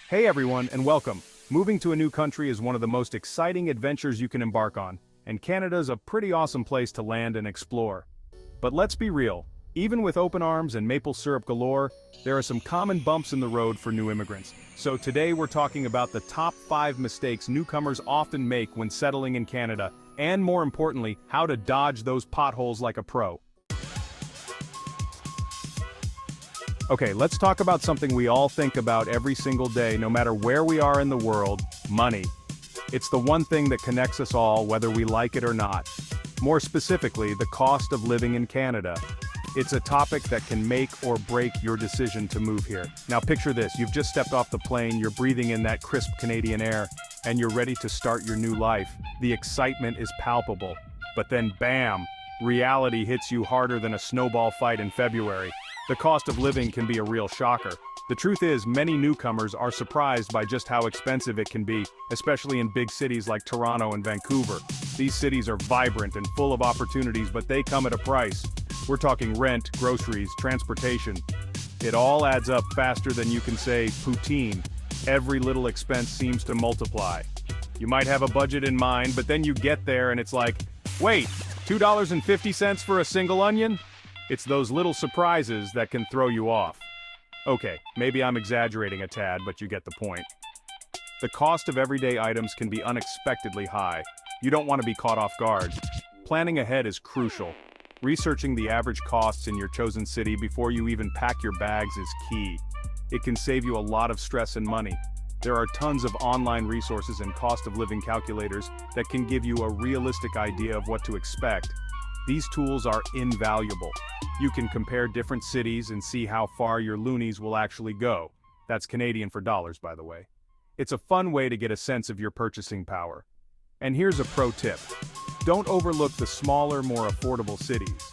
Hey everyone, and welcome. Moving to a new country is one of the most exciting adventures you can embark on, and Canada's a pretty awesome place to land and explore. But let's be real, even with open arms and maple syrup galore, there are some common bumps in the road for new immigrants. So today we're talking about the top 5 mistakes newcomers often make when settling in Canada, and more importantly, how to dodge those potholes like a pro. Okay, let's talk about something we all think about every single day, no matter where we are in the world: money. It's the one thing that connects us all, whether we like it or not. More specifically, the cost of living in Canada. It's a topic that can make or break your decision to move here. Now picture this, you've just stepped off the plane, you're breathing in that crisp Canadian air, and you're ready to start your new life. The excitement is palpable. But then bam! Reality hits you harder than a snowball fight in February. The cost of living can be a real shocker. The truth is, many newcomers are surprised by just how expensive it can be, especially in big cities like Toronto and Vancouver. These cities are vibrant and full of opportunities, but they come at a price. We're talking rent, groceries, transportation. It all adds up faster than you can say poutine. Every little expense seems to multiply. You might have a budget in mind, but then you get there and it's like, wait, $2.50 for a single onion? It's those little surprises that can throw you off. Okay, maybe I'm exaggerating a tad, but you get the point. The cost of everyday items can be unexpectedly high. You don't want to be caught off guard. Planning ahead is crucial. Researching the average costs in your chosen city before you even pack your bags is key. It can save you a lot of stress and money. There are tons of online resources and cost of living calculators that can give you a realistic idea of what to expect. These tools are invaluable. You can compare different cities and see how far your loonies will actually go. That's Canadian for dollars, by the way. It's a fun way to get a sense of your purchasing power. And here's a pro tip. Don't overlook the smaller, more affordable cities.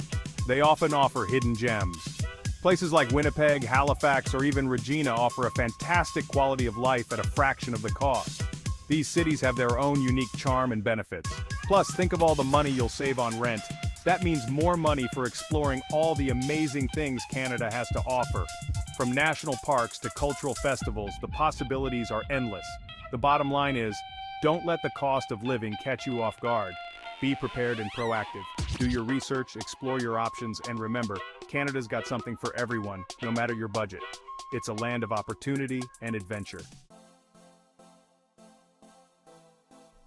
They often offer hidden gems. Places like Winnipeg, Halifax, or even Regina offer a fantastic quality of life at a fraction of the cost. These cities have their own unique charm and benefits. Plus, think of all the money you'll save on rent. That means more money for exploring all the amazing things Canada has to offer. From national parks to cultural festivals, the possibilities are endless. The bottom line is, don't let the cost of living catch you off guard. Be prepared and proactive. Do your research, explore your options, and remember, Canada's got something for everyone, no matter your budget. It's a land of opportunity and adventure.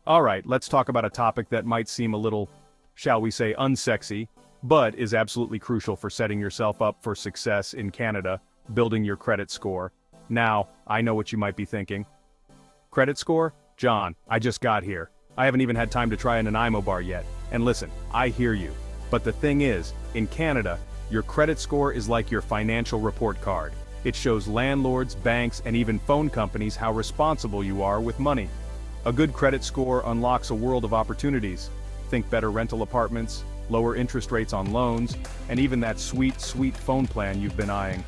All right, let's talk about a topic that might seem a little, shall we say, unsexy, but is absolutely crucial for setting yourself up for success in Canada: building your credit score. Now, I know what you might be thinking. Credit score? John, I just got here. I haven't even had time to try an IMO bar yet. And listen, I hear you. But the thing is, in Canada, your credit score is like your financial report card. It shows landlords, banks, and even phone companies how responsible you are with money. A good credit score unlocks a world of opportunities. Think better rental apartments, lower interest rates on loans, and even that sweet, sweet phone plan you've been eyeing.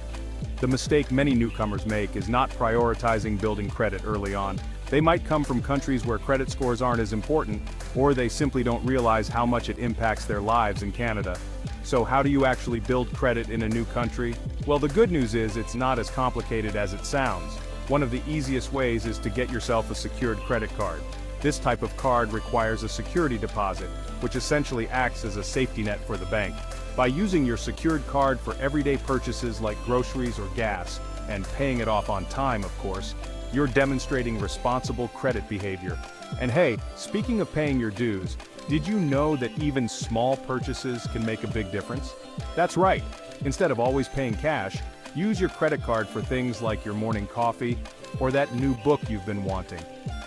The mistake many newcomers make is not prioritizing building credit early on. They might come from countries where credit scores aren't as important, or they simply don't realize how much it impacts their lives in Canada. So how do you actually build credit in a new country? Well, the good news is it's not as complicated as it sounds. One of the easiest ways is to get yourself a secured credit card. This type of card requires a security deposit, which essentially acts as a safety net for the bank. By using your secured card for everyday purchases like groceries or gas, and paying it off on time, of course, you're demonstrating responsible credit behavior. And hey, speaking of paying your dues, did you know that even small purchases can make a big difference? That's right. Instead of always paying cash, use your credit card for things like your morning coffee or that new book you've been wanting.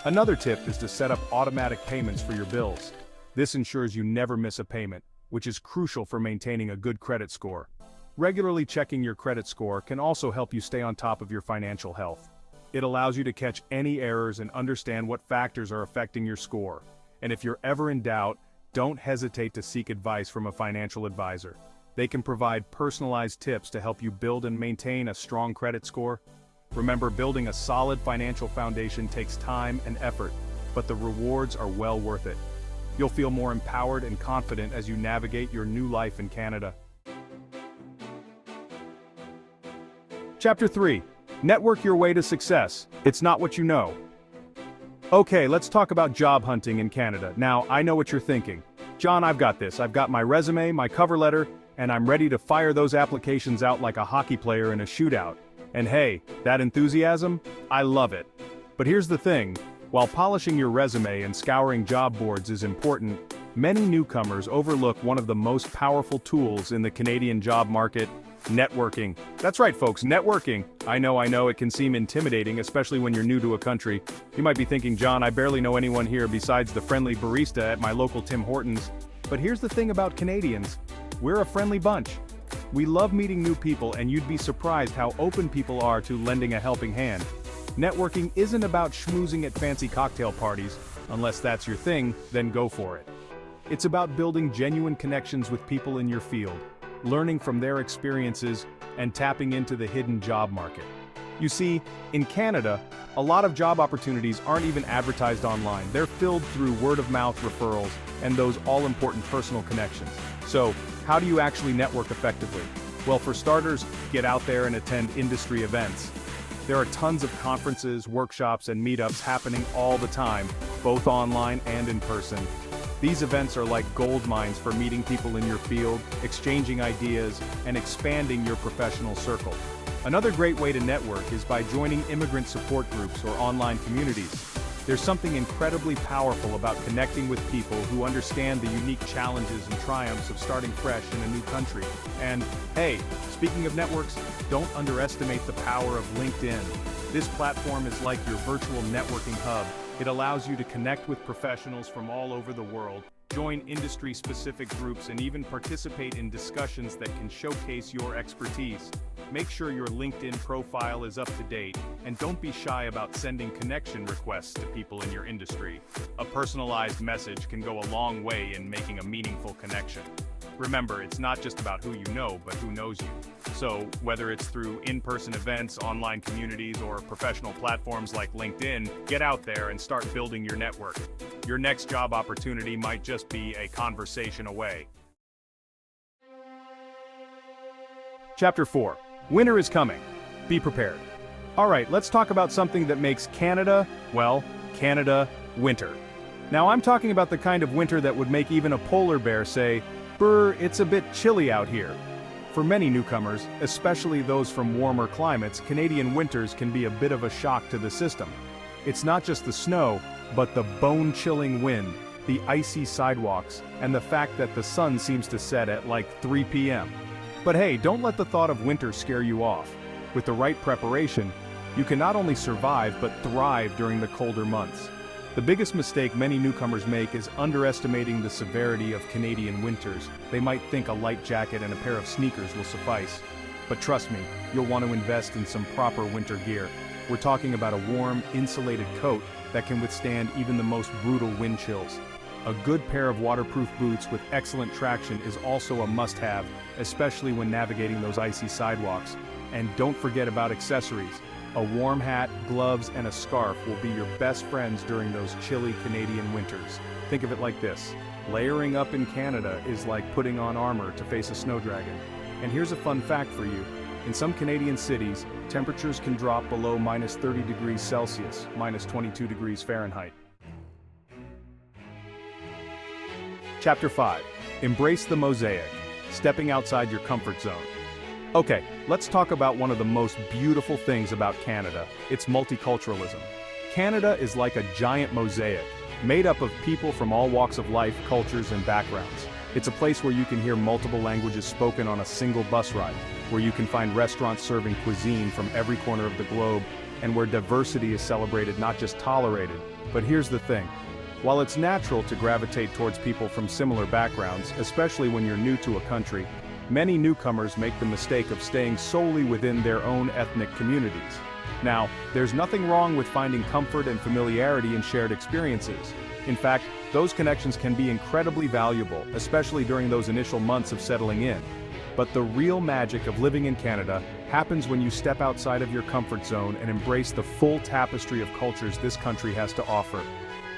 Another tip is to set up automatic payments for your bills. This ensures you never miss a payment, which is crucial for maintaining a good credit score. Regularly checking your credit score can also help you stay on top of your financial health. It allows you to catch any errors and understand what factors are affecting your score. And if you're ever in doubt, don't hesitate to seek advice from a financial advisor. They can provide personalized tips to help you build and maintain a strong credit score. Remember, building a solid financial foundation takes time and effort, but the rewards are well worth it. You'll feel more empowered and confident as you navigate your new life in Canada. Chapter 3. Network your way to success. It's not what you know. Okay, let's talk about job hunting in Canada. Now, I know what you're thinking. John, I've got this. I've got my resume, my cover letter, and I'm ready to fire those applications out like a hockey player in a shootout. And hey, that enthusiasm? I love it. But here's the thing. While polishing your resume and scouring job boards is important, many newcomers overlook one of the most powerful tools in the Canadian job market: networking. That's right, folks, networking. I know, it can seem intimidating, especially when you're new to a country. You might be thinking, John, I barely know anyone here besides the friendly barista at my local Tim Hortons. But here's the thing about Canadians. We're a friendly bunch. We love meeting new people, and you'd be surprised how open people are to lending a helping hand. Networking isn't about schmoozing at fancy cocktail parties. Unless that's your thing, then go for it. It's about building genuine connections with people in your field, learning from their experiences, and tapping into the hidden job market. You see, in Canada, a lot of job opportunities aren't even advertised online. They're filled through word-of-mouth referrals and those all-important personal connections. So, how do you actually network effectively? Well, for starters, get out there and attend industry events. There are tons of conferences, workshops, and meetups happening all the time, both online and in person. These events are like gold mines for meeting people in your field, exchanging ideas, and expanding your professional circle. Another great way to network is by joining immigrant support groups or online communities. There's something incredibly powerful about connecting with people who understand the unique challenges and triumphs of starting fresh in a new country. And, hey, speaking of networks, don't underestimate the power of LinkedIn. This platform is like your virtual networking hub. It allows you to connect with professionals from all over the world, join industry-specific groups, and even participate in discussions that can showcase your expertise. Make sure your LinkedIn profile is up to date, and don't be shy about sending connection requests to people in your industry. A personalized message can go a long way in making a meaningful connection. Remember, it's not just about who you know, but who knows you. So, whether it's through in-person events, online communities, or professional platforms like LinkedIn, get out there and start building your network. Your next job opportunity might just be a conversation away. Chapter 4. Winter is coming. Be prepared. Alright, let's talk about something that makes Canada, well, Canada, winter. Now, I'm talking about the kind of winter that would make even a polar bear say, "Brr, it's a bit chilly out here." For many newcomers, especially those from warmer climates, Canadian winters can be a bit of a shock to the system. It's not just the snow, but the bone-chilling wind, the icy sidewalks, and the fact that the sun seems to set at like 3 p.m. But hey, don't let the thought of winter scare you off. With the right preparation, you can not only survive but thrive during the colder months. The biggest mistake many newcomers make is underestimating the severity of Canadian winters. They might think a light jacket and a pair of sneakers will suffice. But trust me, you'll want to invest in some proper winter gear. We're talking about a warm, insulated coat that can withstand even the most brutal wind chills. A good pair of waterproof boots with excellent traction is also a must-have, especially when navigating those icy sidewalks. And don't forget about accessories. A warm hat, gloves, and a scarf will be your best friends during those chilly Canadian winters. Think of it like this. Layering up in Canada is like putting on armor to face a snow dragon. And here's a fun fact for you. In some Canadian cities, temperatures can drop below minus 30 degrees Celsius, minus 22 degrees Fahrenheit. Chapter 5. Embrace the Mosaic. Stepping outside your comfort zone. Okay, let's talk about one of the most beautiful things about Canada. It's multiculturalism. Canada is like a giant mosaic, made up of people from all walks of life, cultures, and backgrounds. It's a place where you can hear multiple languages spoken on a single bus ride, where you can find restaurants serving cuisine from every corner of the globe, and where diversity is celebrated, not just tolerated. But here's the thing. While it's natural to gravitate towards people from similar backgrounds, especially when you're new to a country, many newcomers make the mistake of staying solely within their own ethnic communities. Now, there's nothing wrong with finding comfort and familiarity in shared experiences. In fact, those connections can be incredibly valuable, especially during those initial months of settling in. But the real magic of living in Canada happens when you step outside of your comfort zone and embrace the full tapestry of cultures this country has to offer.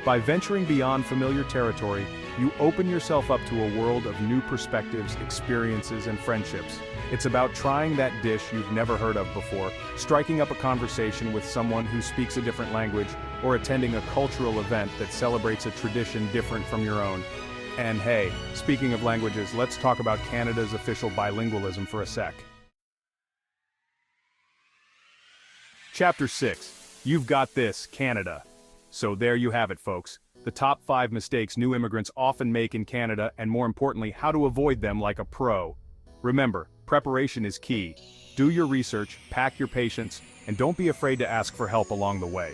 By venturing beyond familiar territory, you open yourself up to a world of new perspectives, experiences, and friendships. It's about trying that dish you've never heard of before, striking up a conversation with someone who speaks a different language, or attending a cultural event that celebrates a tradition different from your own. And hey, speaking of languages, let's talk about Canada's official bilingualism for a sec. Chapter 6. You've Got This, Canada. So there you have it, folks. The top 5 mistakes new immigrants often make in Canada, and more importantly, how to avoid them like a pro. Remember, preparation is key. Do your research, pack your patience, and don't be afraid to ask for help along the way.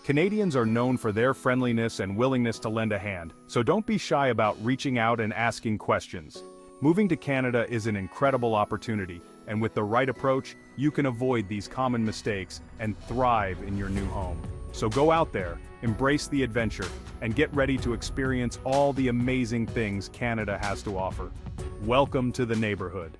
Canadians are known for their friendliness and willingness to lend a hand, so don't be shy about reaching out and asking questions. Moving to Canada is an incredible opportunity, and with the right approach, you can avoid these common mistakes and thrive in your new home. So go out there, embrace the adventure, and get ready to experience all the amazing things Canada has to offer. Welcome to the neighborhood.